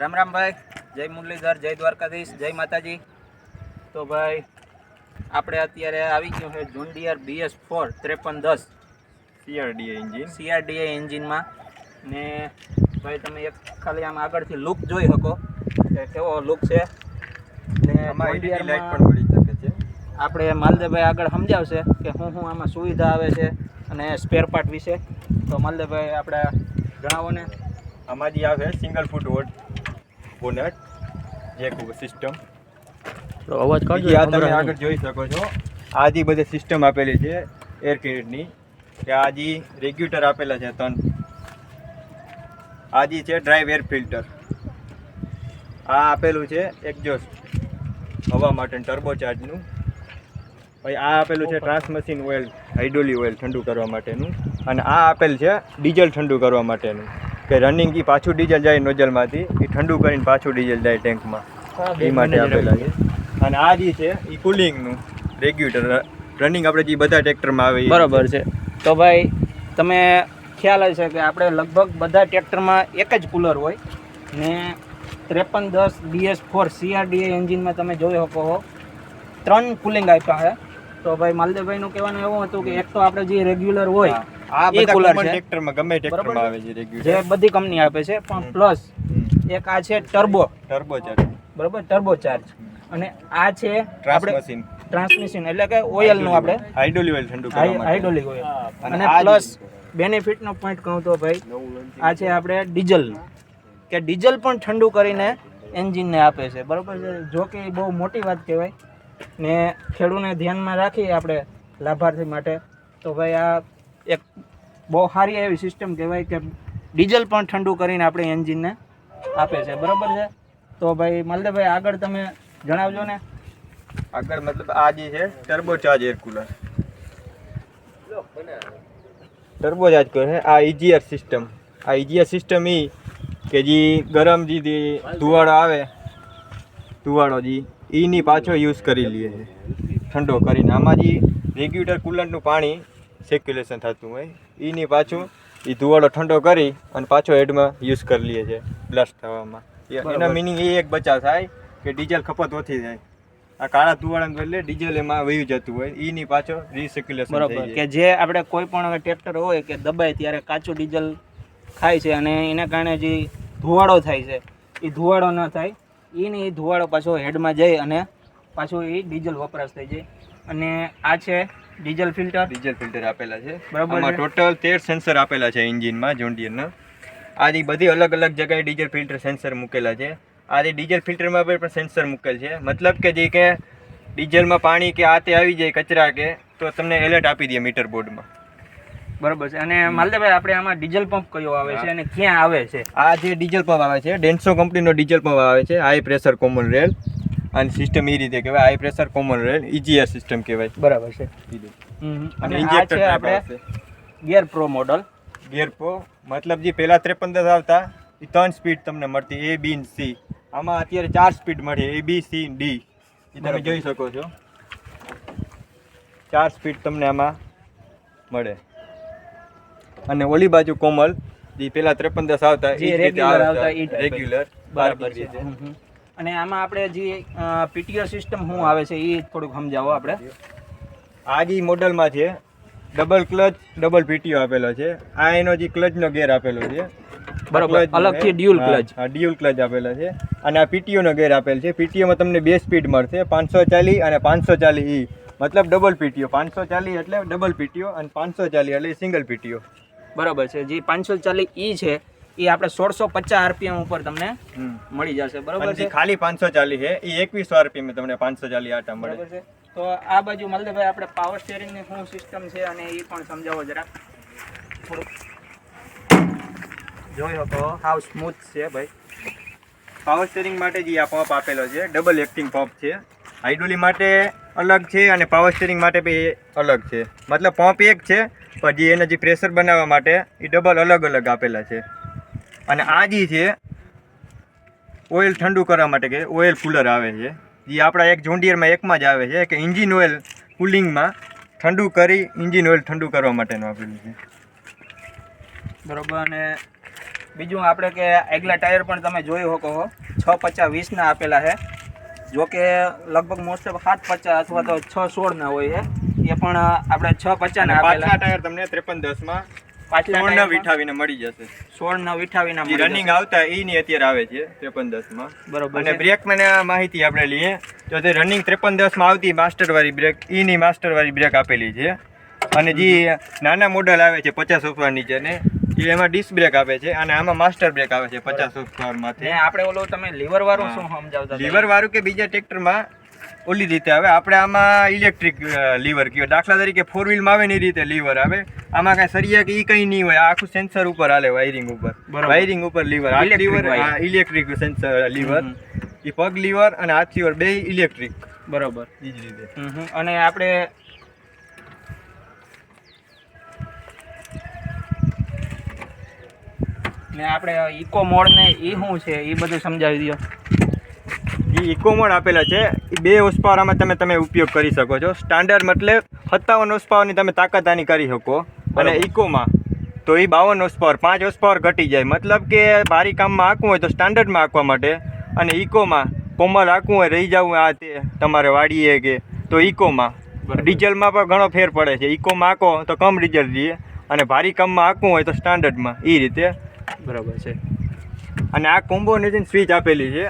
રામ રામ ભાઈ, જય મુરલીધર, જય દ્વારકાધીશ, જય માતાજી. તો ભાઈ આપણે અત્યારે આવી ગયો છે જોન ડિયર BS4 5310 CRDA એન્જિનમાં. ને ભાઈ તમે એક ખાલી આમ આગળથી લુક જોઈ શકો કે કેવો લુક છે. ને લાઇટ પણ મળી શકે છે. આપણે માલદેવભાઈ આગળ સમજાવશે કે શું આમાં સુવિધા આવે છે અને સ્પેર પાર્ટ વિશે. તો માલદેવભાઈ આપણે જણાવો ને. આમાં જે આવે સિંગલ ફૂટ બોનટ જેક સિસ્ટમ. તો અવાજ કાઢજો. આ તમે આગળ જોઈ શકો છો. આ જે બધી સિસ્ટમ આપેલી છે એર ક્લિયરની, કે આ જે રેગ્યુલેટર આપેલા છે 3. આ જે છે ડ્રાઈવ એર ફિલ્ટર. આ આપેલું છે એક્ઝોસ્ટ હવા માટે ટર્બોચાર્જનું. પછી આ આપેલું છે ટ્રાન્સમશીન ઓઇલ, હાઇડ્રોલિક ઓઇલ ઠંડુ કરવા માટેનું. અને આ આપેલ છે ડીઝલ ઠંડુ કરવા માટેનું, કે રનિંગ જે પાછું ડીઝલ જાય નોઝલમાંથી એ ઠંડુ કરીને પાછું ડીઝલ જાય ટેન્કમાં, એ માટે આપેલા છે. અને આ જે છે એ કુલિંગનું રેગ્યુલેટર, રનિંગ આપણે જે બધા ટ્રેક્ટરમાં આવે. બરાબર છે. તો ભાઈ તમે ખ્યાલ હશે કે આપણે લગભગ બધા ટ્રેક્ટરમાં એક જ કુલર હોય ને 5310 BS4 CRDA એન્જિનમાં તમે જોઈ શકો છો 3 કુલિંગ આપ્યા છે. તો ભાઈ માલદેવભાઈનું કહેવાનું એવું હતું કે એક તો આપણે જે રેગ્યુલર હોય આ એ બધા કુલર કોમન છે, ટ્રેક્ટરમાં ગમે ટ્રેક્ટરમાં આવે છે રેગ્યુલર, જે બધી કંપની આપે છે. પણ પ્લસ એક આ છે ટર્બોચાર્જ, બરાબર, ટર્બો ચાર્જ. અને આ છે આપણે ટ્રાન્સમિશન એટલે કે ઓઇલનું, આપણે હાઇડ્રોલિક ઓઇલ ઠંડુ કરવા માટે. Hydraulic oil. અને પ્લસ બેનિફિટનો પોઈન્ટ કહું તો ભાઈ આ છે આપણે ડીઝલનું, કે ડીઝલ પણ ઠંડુ કરીને એન્જિનને આપે છે. બરાબર છે. જો કે બહુ મોટી વાત કહેવાય ને ખેડૂતને ધ્યાનમાં રાખીએ આપણે લાભાર્થી માટે. તો ભાઈ આ એક બહુ સારી એવી સિસ્ટમ કહેવાય કે ડીઝલ પણ ઠંડુ કરીને આપણે એન્જિનને આપે છે. બરાબર છે. તો ભાઈ માલદેવભાઈ આગળ તમે જણાવજો ને. આગળ મતલબ આ જે છે ટર્બોચાર્જ એર કુલર, ટર્બોચાર્જ કરે આ ઇજીઆર સિસ્ટમ. આ ઇજીઆર સિસ્ટમ એ કે જે ગરમ જે ધુવાડો આવે, ધુવાડો જે એની પાછો યુઝ કરી લઈએ છે ઠંડો કરીને. આમાં જે રેગ્યુલેટર કુલરનું પાણી સર્ક્યુલેશન થતું હોય એની પાછું એ ધુવાડો ઠંડો કરી અને પાછો હેડમાં યુઝ કરી લઈએ છે બ્લાસ્ટ થવામાં. એના મિનિંગ એ એક બચાવ થાય કે ડીઝલ ખપત ઓછી થાય. આ કાળા ધુવાડાને બદલે ડીઝલ એમાં વહી જતું હોય એની પાછો રીસર્ક્યુલેશન થઈ જાય. કે જે આપણે કોઈ પણ ટ્રેક્ટર હોય કે દબાય ત્યારે કાચું ડીઝલ ખાય છે અને એના કારણે જે ધુવાડો થાય છે એ ધુવાડો ન થાય. એ ધુવાડો પાછો હેડમાં જાય અને પાછું એ ડીઝલ વપરાશ થઈ જાય. અને આ છે ડીઝલ ફિલ્ટર આપેલા છે. બરાબર. આમાં ટોટલ 13 સેન્સર આપેલા છે એન્જિનમાં જોન ડિયરના. આ બધી અલગ અલગ જગ્યાએ ડીઝલ ફિલ્ટર સેન્સર મૂકેલા છે. આ ડીઝલ ફિલ્ટરમાં પણ સેન્સર મૂકેલ છે. મતલબ કે જે કે ડીઝલમાં પાણી કે આ તે આવી જાય કચરા કે તો તમને એલર્ટ આપી દે મીટર બોર્ડમાં. બરાબર છે. અને માલદેવભાઈ આપણે આમાં ડીઝલ પંપ કયો આવે છે અને ક્યાં આવે છે? આ જે ડીઝલ પંપ આવે છે ડેન્સો કંપનીનો ડીઝલ પંપ આવે છે, હાઈ પ્રેશર કોમન રેલ. અને સિસ્ટમ એ રીતે કહેવાય high pressure common rail, EGR system કહેવાય. બરાબર છે. અને ઇન્જેક્ટર આપણે gear pro model. Gear pro મતલબ જે પહેલા 5310 આવતા એ 3 સ્પીડ તમને મળતી, A, B અને C. આમાં અત્યારે 4 સ્પીડ મળે, A, B, C, D. એ તમે જોઈ શકો છો 4 સ્પીડ તમને આમાં મળે. અને ઓલી બાજુ કોમલ જે પેલા 5310 આવતા એ રેગ્યુલર. બરાબર છે. અને આમાં આપણે જે PTO સિસ્ટમ શું આવે છે એ થોડુંક સમજાવો આપણે. આ જે મોડલમાં છે ડબલ ક્લચ ડબલ PTO આપેલો છે. આ એનો જે ક્લચનો ગેર આપેલો છે. બરાબર, અલગથી ડ્યુઅલ ક્લચ. હા, ડ્યુઅલ ક્લચ આપેલા છે. અને આ PTO નો ગેર આપેલ છે. PTO માં તમને 2 સ્પીડ મળશે, 540 અને 540 E. મતલબ ડબલ PTO. 540 એટલે ડબલ PTO અને 540 એટલે સિંગલ PTO. બરાબર છે. જે 540 E છે એ આપણે 1650 RPM ઉપર તમને મળી જશે. બરાબર છે. ખાલી 540 છે એ 2100 RPM તમને 540 આટા મળે. બરાબર છે. તો આ બાજુ માલદેવભાઈ આપણે પાવર સ્ટીયરિંગની શું સિસ્ટમ છે અને એ પણ સમજાવો જરા. થોડુંક જોઈ શકો, હાવ સ્મૂથ છે ભાઈ. પાવર સ્ટીયરિંગ માટે જે આ પંપ આપેલો છે ડબલ એક્ટિંગ પંપ છે. હાઇડ્રોલિક માટે અલગ છે અને પાવર સ્ટીયરિંગ માટે બી અલગ છે. મતલબ પંપ એક છે પણ જે એના જે પ્રેશર બનાવવા માટે એ ડબલ અલગ અલગ આપેલા છે. અને આ જે છે ઓઇલ ઠંડુ કરવા માટે કે ઓઇલ કુલર આવે છે, જે આપણા એક જોન ડિયરમાં એકમાં જ આવે છે, કે એન્જિન ઓઇલ કુલિંગમાં ઠંડુ કરી એન્જિન ઓઇલ ઠંડુ કરવા માટેનું આપેલું છે. બરાબર. અને બીજું આપણે કે આગલા ટાયર પણ તમે જોઈ શકો છો 650-20 ના આપેલા છે. જો કે લગભગ મોસ્ટ ઓફ 750 અથવા તો 616 ના હોય છે. એ પણ આપણે 650 ના આપેલા. પાછલા ટાયર તમને 5310 માં પાછલા 16 ટાયર વિઠાવીને મળી જશે. 16 ના વિઠાવીના જે રનિંગ આવતા ઈ ની અત્યારે આવે છે 5310 માં. બરોબર અને છે. બ્રેક મને માહિતી આપણે લઈએ તો તે રનિંગ 5310 માં આવતી માસ્ટર વાળી બ્રેક ઈ ની માસ્ટર વાળી બ્રેક આપેલી છે. અને જે નાના મોડલ આવે છે 50 હોર્સ નીચે ને એ એમાં ડિસ્ક બ્રેક આપે છે અને આમાં માસ્ટર બ્રેક આવે છે 50 હોર્સ માંથી. ને આપણે ઓલો તમે લીવર વાળું શું સમજાવતા? લીવર વાળું કે બીજા ટ્રેક્ટરમાં ઓલી રીતે આવે, આપણે આમાં ઇલેક્ટ્રિક લીવર કયો. દાખલા તરીકે 4 વ્હીલમાં આવે ને એ રીતે લીવર આવે. આમાં કાંઈ સરિયા કે એ કંઈ નહીં હોય, આખું સેન્સર ઉપર હાલે, વાયરિંગ ઉપર. વાયરિંગ ઉપર લીવર, હાથ લીવર, ઇલેક્ટ્રિક સેન્સર લીવર. એ પગ લીવર અને હાથ લીવર બે ઇલેક્ટ્રિક. બરોબર. એ જ રીતે. અને આપણે ને આપણે ઇકો મોડ ને એ શું છે એ બધું સમજાવી દો. એ ઇકો મોડ આપેલા છે એ 2 હોર્સ પાવર આમાં તમે ઉપયોગ કરી શકો છો. સ્ટાન્ડર્ડ મતલબ 57 હોર્સ પાવરની તમે તાકાત આની કરી શકો. અને ઇકોમાં તો એ 52 હોર્સ પાવર 5 હોર્સ પાવર ઘટી જાય. મતલબ કે ભારી કામમાં આંકવું હોય તો સ્ટાન્ડર્ડમાં આંકવા માટે, અને ઇકોમાં કોમલ આંકવું હોય, રહી જવું આ તે તમારે વાડીએ કે તો ઇકોમાં. ડીઝલમાં પણ ઘણો ફેર પડે છે. ઇકોમાં આંકો તો કમ ડીઝલ દઈએ, અને ભારી કામમાં આંકવું હોય તો સ્ટાન્ડર્ડમાં. એ રીતે બરાબર છે. અને આ કોમ્બોનેશન સ્વિચ આપેલી છે.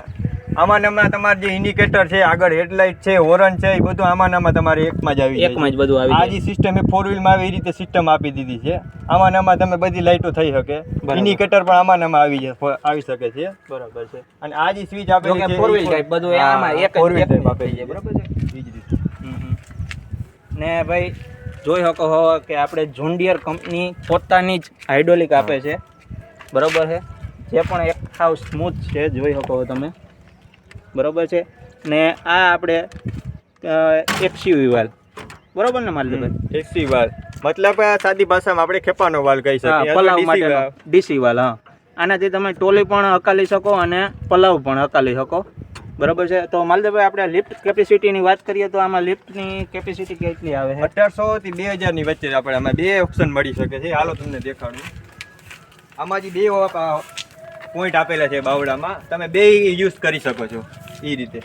આમાં તમારે જે ઇન્ડિકેટર છે, આગળ હેડલાઇટ છે, હોર્ન છે, એ બધું આમાં તમારે એકમાં જ આવી જાય. એકમાં જ બધું આવી આ જે સિસ્ટમ એ 4 વ્હીલમાં આવે એ રીતે સિસ્ટમ આપી દીધી છે. આમાં તમે બધી લાઇટો થઈ શકે. ઇન્ડિકેટર પણ આમાં આવી શકે છે. બરાબર છે. અને આ જે સ્વિચ આપેલી છે 4 વ્હીલ ટાઈપ બધું આમાં એક જ ટાઈપ આપેલી છે. બરાબર છે. એ જ રીતે. ને ભાઈ જોઈ શકો છો કે આપણે જોન્ડિયર કંપની પોતાની જ હાઇડ્રોલિક આપે છે. બરોબર છે. જે પણ એક સાવ સ્મૂથ છે, જોઈ શકો છો તમે. બરોબર છે. ને આ આપણે એક્સયુવી વાલ, બરોબર ને માલભાઈ? એસી વાલ મતલબ સાદી ભાષામાં આપણે ખેપાનો વાલ કહી શકીએ. પલાવ માટેનો ડીસી વાલ. હા, આનાથી તમે ટોલી પણ હકાલી શકો અને પલાવ પણ હકાલી શકો. બરોબર છે. તો માલદેવભાઈ આપણે લિફ્ટ કેપેસિટીની વાત કરીએ તો આમાં લિફ્ટની કેપેસિટી કેટલી આવે છે? 1800 થી 2000 ની વચ્ચે આપણે આમાં 2 ઓપ્શન મળી શકે છે. હાલો તમને દેખાડું. આમાં જે 2 પોઈન્ટ આપેલા છે બાવડામાં, તમે 2 યુઝ કરી શકો છો. એ રીતે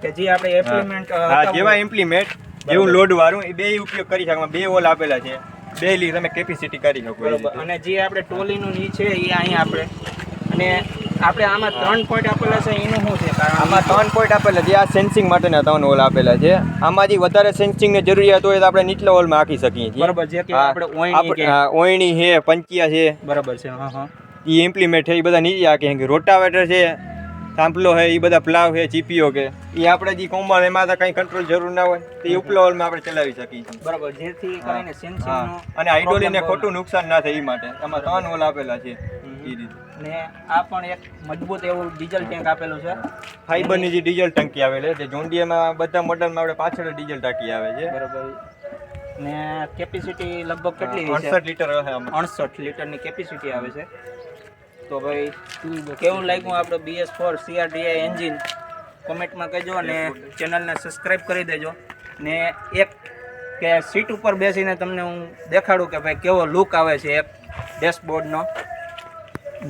કે જે આપણે ઇમ્પ્લિમેન્ટ જેવા ઇમ્પ્લિમેન્ટ જેવું લોડ વાળું એ 2 ઉપયોગ કરી શકો. 2 હોલ આપેલા છે, 2 લી તમે કેપેસિટી કરી શકો. બરોબર. અને જે આપણે ટોલીનું ની છે એ અહીંયા આપણે, અને આપણે આમાં 3 પોઈન્ટ આપેલા છે, એનું શું છે કારણ? આમાં 3 પોઈન્ટ આપેલા છે. આ સેન્સિંગ માટેના 3 હોલ આપેલા છે. આમાંથી વધારે સેન્સિંગની જરૂરિયાત હોય તો આપણે નીચલા હોલમાં આંકી શકીએ છીએ. બરોબર. જે કે આપણે ઓયણી છે, પંચિયા છે, બરાબર છે. હા હા. એ ઇમ્પ્લિમેન્ટ છે, એ બધા નીચે આંકી. રોટાવેટર છે, સાંપલો છે, એ બધા પ્લાવ છે, ચીપીઓ કે એ આપણે જે કોમળ એમાં તો કંઈ કંટ્રોલ જરૂર ના હોય તો એ ઉપલા હોલમાં આપણે ચલાવી શકીએ છીએ. બરાબર. જેથી કરીને સેન્સિંગનો અને હાઇડ્રોલિકને ખોટું નુકસાન ના થાય એ માટે આમાં 3 હોલ આપેલા છે. એ રીતે. ને આ પણ એક મજબૂત એવું ડીઝલ ટેન્ક આપેલું છે. ફાઈબરની જે ડીઝલ ટંકી આવેલી છે. જોન્ડિયામાં બધા મોડલમાં આપણે પાછળ ડીઝલ ટાંકી આવે છે. બરાબર. ને કેપેસિટી લગભગ કેટલી છે? 68 લીટર હશે આમાં. 68 લીટરની કેપેસિટી આવે છે. તો ભાઈ કેવું લાગ્યું આપણે BS4 CRDI એન્જિન કોમેન્ટમાં કહેજો, અને ચેનલને સબસ્ક્રાઈબ કરી દેજો. ને એક કે સીટ ઉપર બેસીને તમને હું દેખાડું કે ભાઈ કેવો લુક આવે છે એક ડેશબોર્ડનો.